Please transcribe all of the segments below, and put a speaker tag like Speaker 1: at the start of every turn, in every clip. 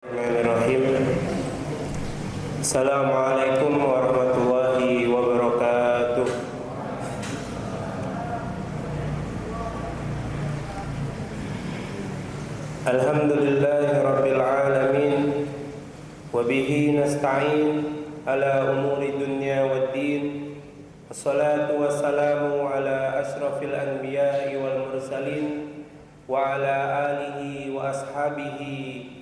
Speaker 1: Bismillahirrahmanirrahim. Assalamualaikum warahmatullahi wabarakatuh. Alhamdulillahi rabbil alamin. Wabihi nasta'in ala umuri dunya waddin. Wassalatu wassalamu ala ashrafil anbiya'i wal mursalin wa ala alihi wa ashabihi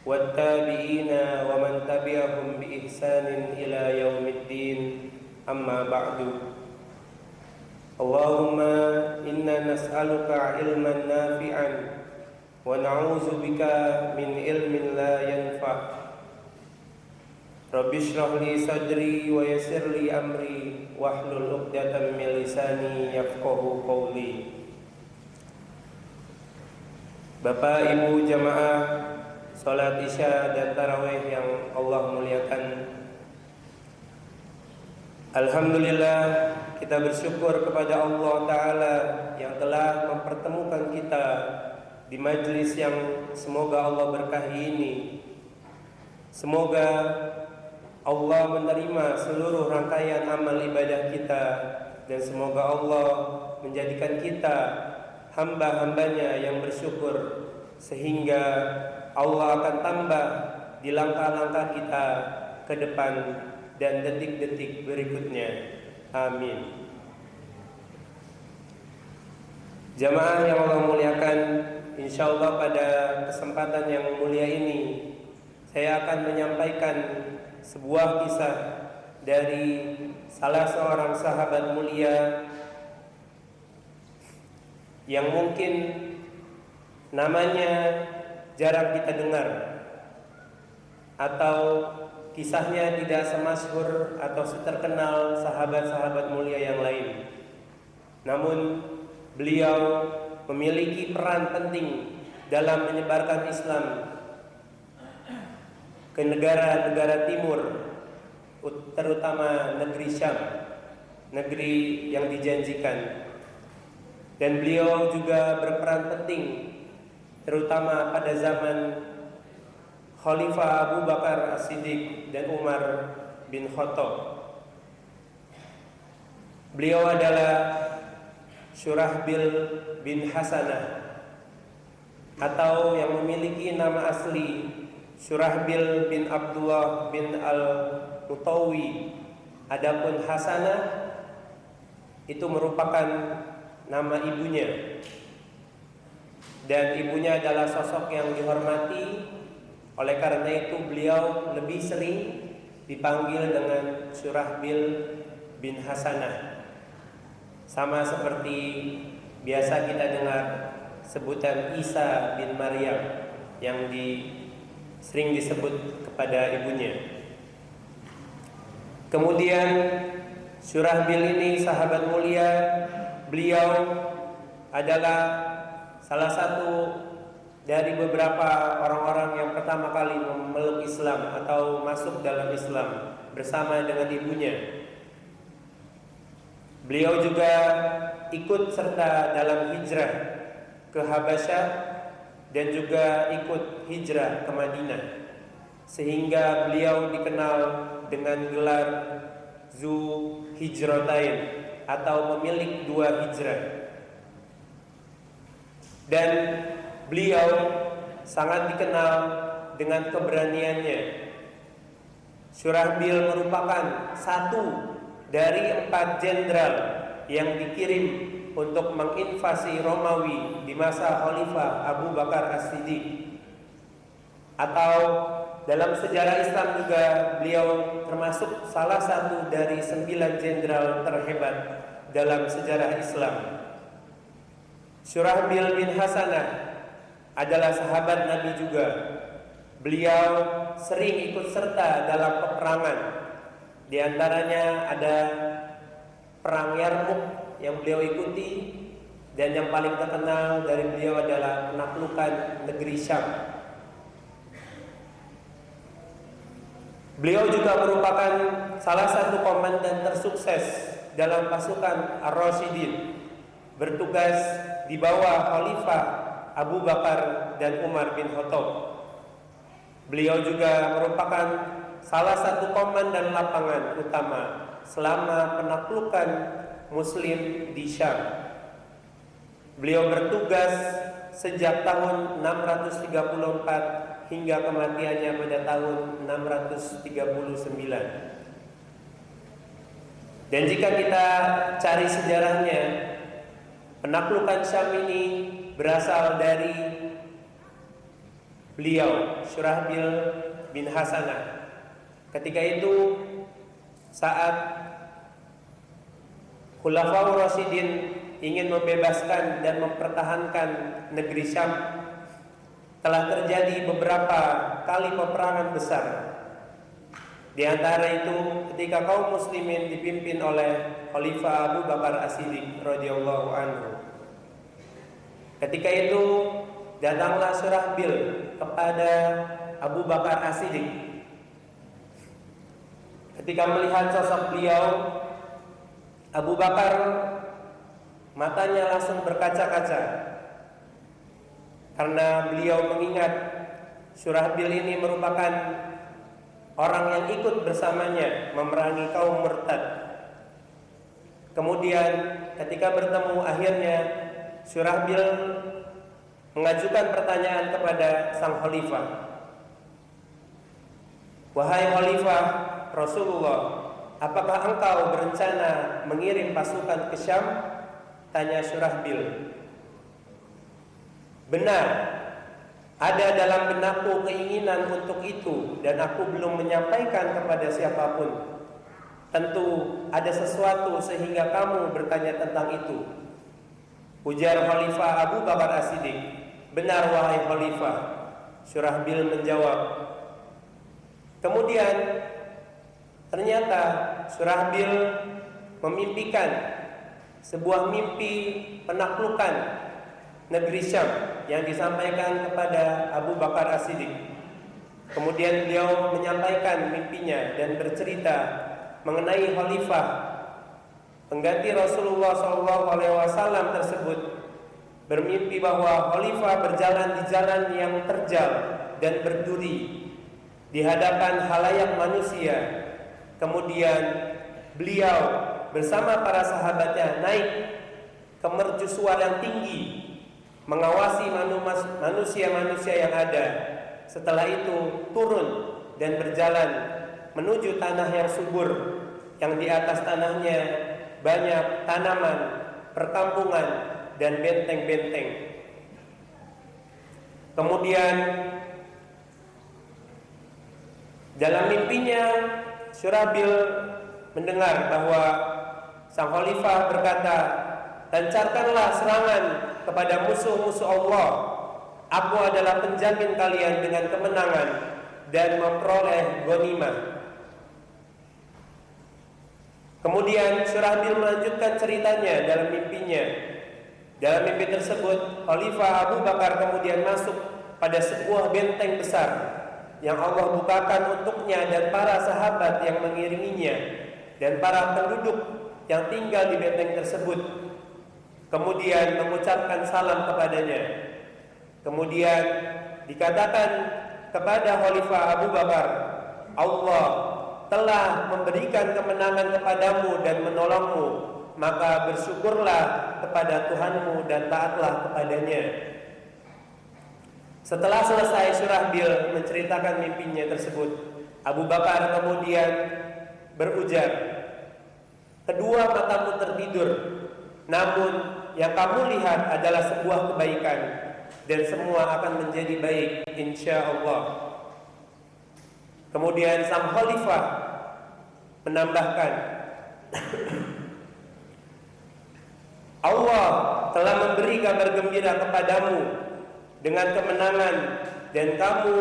Speaker 1: والتابعين ومن تبعهم بإحسان إلى يوم الدين أما بعد اللهم إنا نسألك علما نافعا ونعوذ بك من علم لا ينفع رب اشرح لي صدري ويسر لي أمري واحلل عقدة من لساني يفقهوا قولي. Bapak Ibu jamaah salat Isya dan Tarawih yang Allah muliakan, alhamdulillah kita bersyukur kepada Allah Ta'ala yang telah mempertemukan kita di majlis yang semoga Allah berkahi ini. Semoga Allah menerima seluruh rangkaian amal ibadah kita, dan semoga Allah menjadikan kita hamba-hambanya yang bersyukur, sehingga Allah akan tambah di langkah-langkah kita ke depan dan detik-detik berikutnya. Amin. Jamaah yang Allah muliakan, insyaallah pada kesempatan yang mulia ini saya akan menyampaikan sebuah kisah dari salah seorang sahabat mulia yang mungkin namanya jarang kita dengar, atau kisahnya tidak semasyhur atau seterkenal sahabat-sahabat mulia yang lain. Namun beliau memiliki peran penting dalam menyebarkan Islam ke negara-negara timur, terutama negeri Syam, negeri yang dijanjikan. Dan beliau juga berperan penting terutama pada zaman Khalifah Abu Bakar As-Siddiq dan Umar bin Khattab. Beliau adalah Syurahbil bin Hasanah, atau yang memiliki nama asli Syurahbil bin Abdullah bin Al-Mutawi. Adapun Hasanah itu merupakan nama ibunya, dan ibunya adalah sosok yang dihormati. Oleh karena itu beliau lebih sering dipanggil dengan Syurahbil bin Hasanah, sama seperti biasa kita dengar sebutan Isa bin Maryam yang sering disebut kepada ibunya. Kemudian Syurahbil ini sahabat mulia. Beliau adalah salah satu dari beberapa orang-orang yang pertama kali memeluk Islam atau masuk dalam Islam bersama dengan ibunya. Beliau juga ikut serta dalam hijrah ke Habasyah dan juga ikut hijrah ke Madinah, sehingga beliau dikenal dengan gelar Zu Hijratain, atau pemilik dua hijrah. Dan beliau sangat dikenal dengan keberaniannya. Syurahbil merupakan satu dari 4 jenderal yang dikirim untuk menginvasi Romawi di masa Khalifah Abu Bakar As-Siddiq. Atau dalam sejarah Islam juga beliau termasuk salah satu dari 9 jenderal terhebat dalam sejarah Islam. Syurahbil bin Hasanah adalah sahabat Nabi juga. Beliau sering ikut serta dalam peperangan. Di antaranya ada perang Yarmuk yang beliau ikuti, dan yang paling terkenal dari beliau adalah penaklukan negeri Syam. Beliau juga merupakan salah satu komandan tersukses dalam pasukan Ar-Rasyidin, bertugas di bawah Khalifah Abu Bakar dan Umar bin Khattab. Beliau juga merupakan salah satu komandan lapangan utama selama penaklukan Muslim di Syam. Beliau bertugas sejak tahun 634 hingga kematiannya pada tahun 639. Dan jika kita cari sejarahnya, penaklukan Syam ini berasal dari beliau, Syurahbil bin Hasanah. Ketika itu, saat Khulafaur Rasyidin ingin membebaskan dan mempertahankan negeri Syam, telah terjadi beberapa kali peperangan besar. Di antara itu ketika kaum muslimin dipimpin oleh Khalifah Abu Bakar As-Siddiq radhiyallahu anhu. Ketika itu datanglah Syurahbil kepada Abu Bakar As-Siddiq. Ketika melihat sosok beliau, Abu Bakar matanya langsung berkaca-kaca, karena beliau mengingat Syurahbil ini merupakan orang yang ikut bersamanya memerangi kaum murtad. Kemudian ketika bertemu, akhirnya Syurahbil mengajukan pertanyaan kepada sang khalifah. Wahai khalifah Rasulullah, apakah engkau berencana mengirim pasukan ke Syam? Tanya Syurahbil. Benar, ada dalam benakku keinginan untuk itu, dan aku belum menyampaikan kepada siapapun. Tentu ada sesuatu sehingga kamu bertanya tentang itu. Ujar Khalifah Abu Bakar As-Siddiq. Benar wahai Khalifah. Syurahbil menjawab. Kemudian ternyata Syurahbil memimpikan sebuah mimpi penaklukan negeri Syam yang disampaikan kepada Abu Bakar As-Siddiq. Kemudian beliau menyampaikan mimpinya dan bercerita mengenai khalifah pengganti Rasulullah SAW tersebut, bermimpi bahwa khalifah berjalan di jalan yang terjal dan berduri di hadapan khalayak manusia. Kemudian beliau bersama para sahabatnya naik ke mercusuar yang tinggi mengawasi manusia-manusia yang ada. Setelah itu turun dan berjalan menuju tanah yang subur, yang di atas tanahnya banyak tanaman, perkampungan, dan benteng-benteng. Kemudian dalam mimpinya Syurahbil mendengar bahwa sang khalifah berkata, lancarkanlah serangan kepada musuh-musuh Allah. Aku adalah penjamin kalian dengan kemenangan dan memperoleh ghanimah. Kemudian Syurahbil melanjutkan ceritanya dalam mimpinya. Dalam mimpi tersebut, Khalifah Abu Bakar kemudian masuk pada sebuah benteng besar yang Allah bukakan untuknya dan para sahabat yang mengiringinya dan para penduduk yang tinggal di benteng tersebut. Kemudian mengucapkan salam kepadanya. Kemudian dikatakan kepada Khalifah Abu Bakar, Allah telah memberikan kemenangan kepadamu dan menolongmu, maka bersyukurlah kepada Tuhanmu dan taatlah kepadanya. Setelah selesai Syurahbil menceritakan mimpinya tersebut, Abu Bakar kemudian berujar, kedua matamu tertidur, namun yang kamu lihat adalah sebuah kebaikan, dan semua akan menjadi baik insya Allah. Kemudian sang khalifah menambahkan, Allah telah memberi kabar gembira kepadamu dengan kemenangan, dan kamu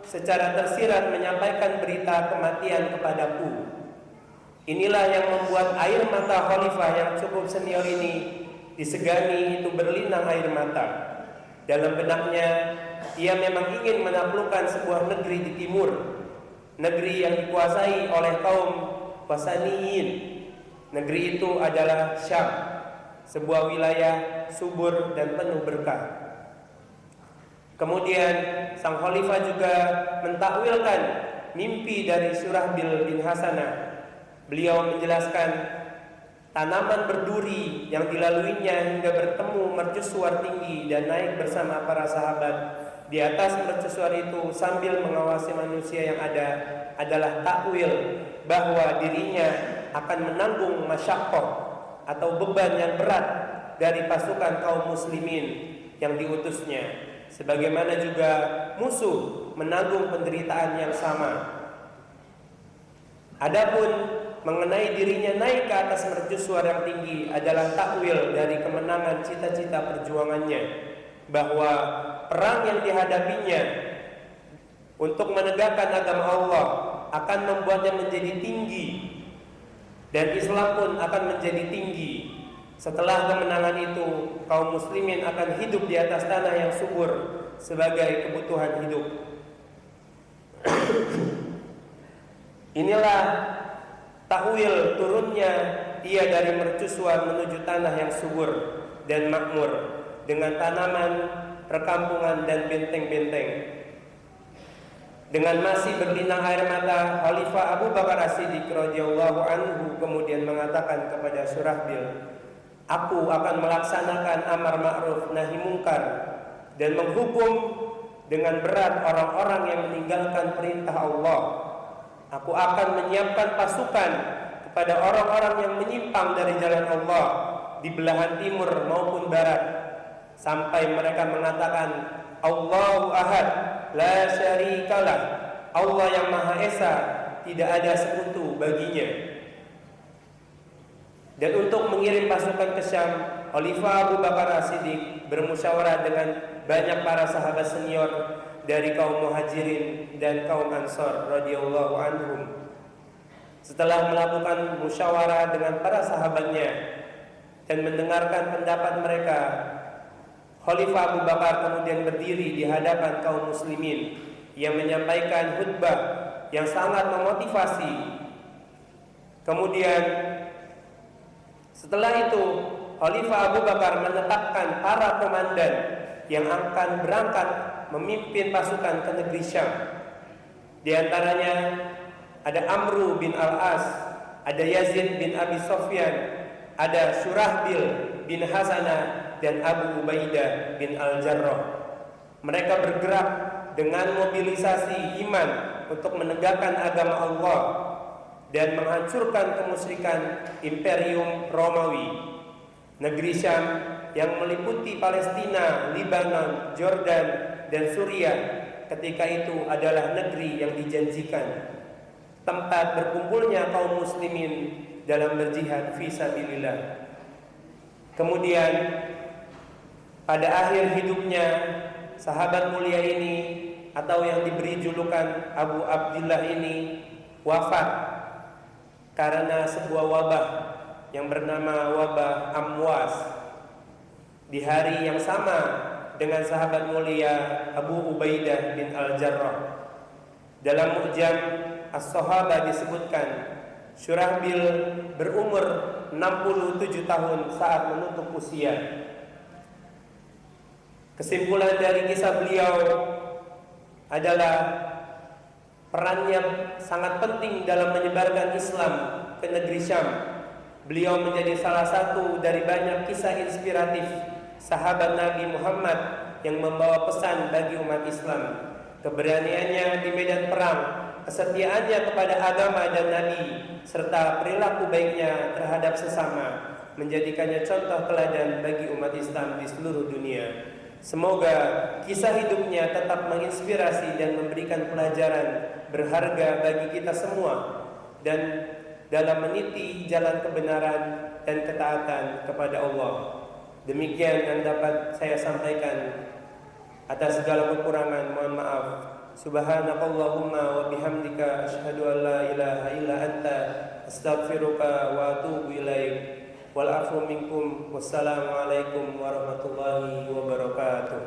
Speaker 1: secara tersirat menyampaikan berita kematian kepadaku. Inilah yang membuat air mata khalifah yang cukup senior ini disegani itu berlinang air mata. Dalam benaknya, ia memang ingin menaklukkan sebuah negeri di timur, negeri yang dikuasai oleh kaum Wasaniyin. Negeri itu adalah Syam, sebuah wilayah subur dan penuh berkah. Kemudian sang khalifah juga mentakwilkan mimpi dari Surahbil bin Hasanah. Beliau menjelaskan tanaman berduri yang dilaluinya hingga bertemu mercusuar tinggi dan naik bersama para sahabat di atas mercusuar itu sambil mengawasi manusia yang ada adalah takwil bahwa dirinya akan menanggung masyaqqah atau beban yang berat dari pasukan kaum muslimin yang diutusnya, sebagaimana juga musuh menanggung penderitaan yang sama. Adapun mengenai dirinya naik ke atas mercusuar yang tinggi adalah takwil dari kemenangan cita-cita perjuangannya, bahwa perang yang dihadapinya untuk menegakkan agama Allah akan membuatnya menjadi tinggi, dan Islam pun akan menjadi tinggi. Setelah kemenangan itu, kaum muslimin akan hidup di atas tanah yang subur sebagai kebutuhan hidup. Inilah takwil turunnya ia dari mercusuar menuju tanah yang subur dan makmur dengan tanaman, perkampungan dan benteng-benteng. Dengan masih berlinang air mata, Khalifah Abu Bakar As-Siddiq radhiyallahu anhu kemudian mengatakan kepada Surahbil, "Aku akan melaksanakan amar ma'ruf nahi mungkar dan menghukum dengan berat orang-orang yang meninggalkan perintah Allah. Aku akan menyiapkan pasukan kepada orang-orang yang menyimpang dari jalan Allah di belahan timur maupun barat, sampai mereka mengatakan Allahu Ahad, la syarikalah, Allah yang Maha Esa, tidak ada sekutu baginya." Dan untuk mengirim pasukan ke Syam, Khalifah Abu Bakar As-Siddiq bermusyawarah dengan banyak para sahabat senior dari kaum Muhajirin dan kaum Ansor radhiyallahu anhum. Setelah melakukan musyawarah dengan para sahabatnya dan mendengarkan pendapat mereka, Khalifah Abu Bakar kemudian berdiri di hadapan kaum muslimin yang menyampaikan khutbah yang sangat memotivasi. Kemudian setelah itu, Khalifah Abu Bakar menetapkan para komandan yang akan berangkat memimpin pasukan ke negeri Syam. Di antaranya ada Amru bin Al-As, ada Yazid bin Abi Sofyan, ada Surahbil bin Hasanah, dan Abu Ubaidah bin Al-Jarrah. Mereka bergerak dengan mobilisasi iman untuk menegakkan agama Allah dan menghancurkan kemusyrikan Imperium Romawi. Negeri Syam yang meliputi Palestina, Lebanon, Jordan, dan Suriah ketika itu adalah negeri yang dijanjikan, tempat berkumpulnya kaum muslimin dalam berjihad fi sabilillah. Kemudian pada akhir hidupnya, sahabat mulia ini atau yang diberi julukan Abu Abdillah ini wafat karena sebuah wabah yang bernama wabah Amwas di hari yang sama dengan sahabat mulia Abu Ubaidah bin Al-Jarrah. Dalam Mu'jam As-Sahabah disebutkan Surahbil berumur 67 tahun saat menutup usia. Kesimpulan dari kisah beliau adalah perannya sangat penting dalam menyebarkan Islam ke negeri Syam. Beliau menjadi salah satu dari banyak kisah inspiratif sahabat Nabi Muhammad yang membawa pesan bagi umat Islam. Keberaniannya di medan perang, kesetiaannya kepada agama dan Nabi, serta perilaku baiknya terhadap sesama menjadikannya contoh teladan bagi umat Islam di seluruh dunia. Semoga kisah hidupnya tetap menginspirasi dan memberikan pelajaran berharga bagi kita semua dan dalam meniti jalan kebenaran dan ketaatan kepada Allah. Demikian yang dapat saya sampaikan. Atas segala kekurangan mohon maaf. Subhanakallahumma wa bihamdika asyhadu an la ilaha illa anta astaghfiruka wa atubu ilaik. Wal afu minkum. Wassalamualaikum warahmatullahi wabarakatuh.